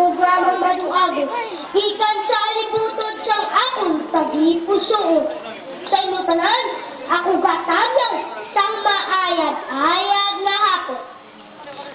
programang maduago. Ikan sa alibuton siyang akong tagipusoon. Sa inutanan, ako gatagang sang maayag-ayag na hapon.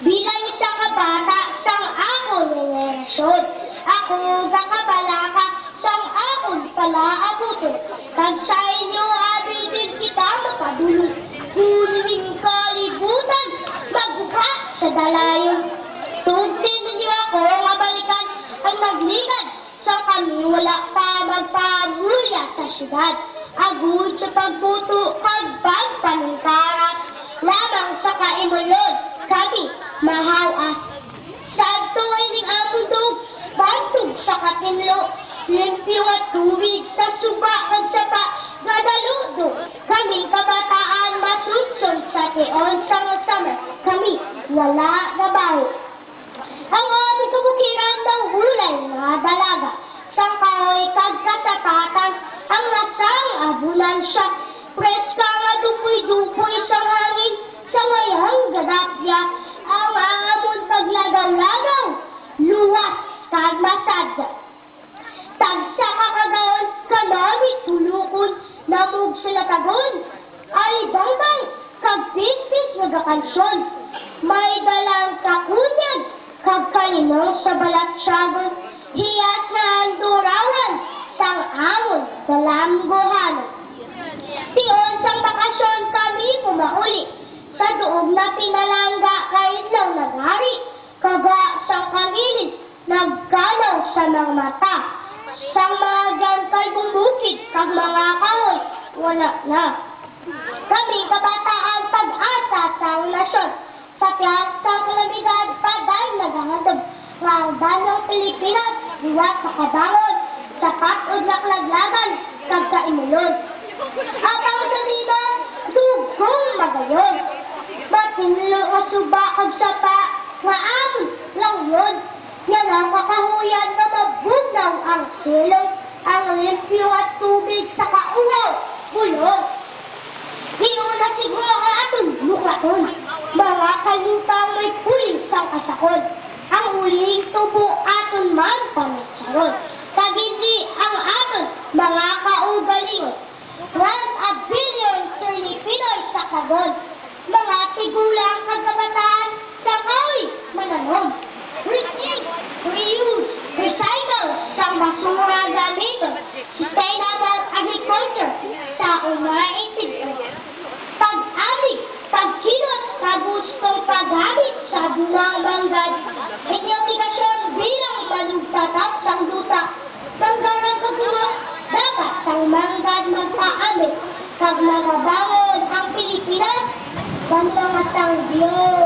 Bilang isa kabata sang akong relasyon. Ako gakabalaka sang akong palaabuton. Kag sa inyo abitin kita makadulog. Kuning kalibutan, magbuka sa dalayon. Tugtin ninyo ako mabalikan ang magligad sa kami wala pa magpamulya sa syudad. Agud sa pagbuto kag pagpaningkarat lamang sa kaimulod kami mahal as. Sadto ay ning amundog, bantog sa katinlo, limpyo at tubig sa suba kag sapa, gadaludo. Kami kabataan masunsod sa tiyon sama-sama, kami wala na baho. Ang aming kabukiran ng hulay na dalaga, sa kahoy kag katapatan, ang nasang ambulansya, preska nga dupoy-dupoy sa hangin, sa ngayang gadapya, ang amon paglagaw-lagaw, luwas kag masadya. Tagsa kakagaon, kanamit tulukon, namog sila tagon, ay bang-bang, kag pispis nagakansyon, may dalang kakunyag, kag kanino sa balat-syagon, hiyas na andurawan, sang amon dalamgohan. Tiyon sang bakasyon kami pumauli, sa doog na pinalangga kahit lang nagari, kaga sang kangilid, nagkalaw sa mga mata, sang mga gantay bumukid, kag mga kahoy, wala na. Kami kabataan pag-asa sang nasyon, sa klas sang kalamidad, paday naghangadog, ang danong Pilipinas, liwat sa kabangon, sa patod na kalaglagan, kag kaimulod. At ang salida, dugong magayon. Matinlo o suba kag sapa, nga amon lang yun. Yan ang kakahuyan na mabugnaw ang silong, ang limpyo at tubig sa kauhaw, bulong. Hiyon na siguro ang atong lukaton, mga kalutang may puling sang kasakon. Ang uling tubo aton man pamitsarod. Kag hindi ang aton mga kaugalingon. 1 billion Pinoy sa kagon. Mga tigulang kagabataan sa kahoy mananom. Recycle, reuse, recycle sa basura gamiton. Sustainable agriculture sa umaintindihan. Pag-alig, pagkilot, pagustong paggamit sa bunang banggad. Inyaplikasyon bilang malugtatak sang duta. Panggarang kagulot, dapat sang manggad magpaamit. Kag magabangon ang Pilipinas, bantang at ang Diyos.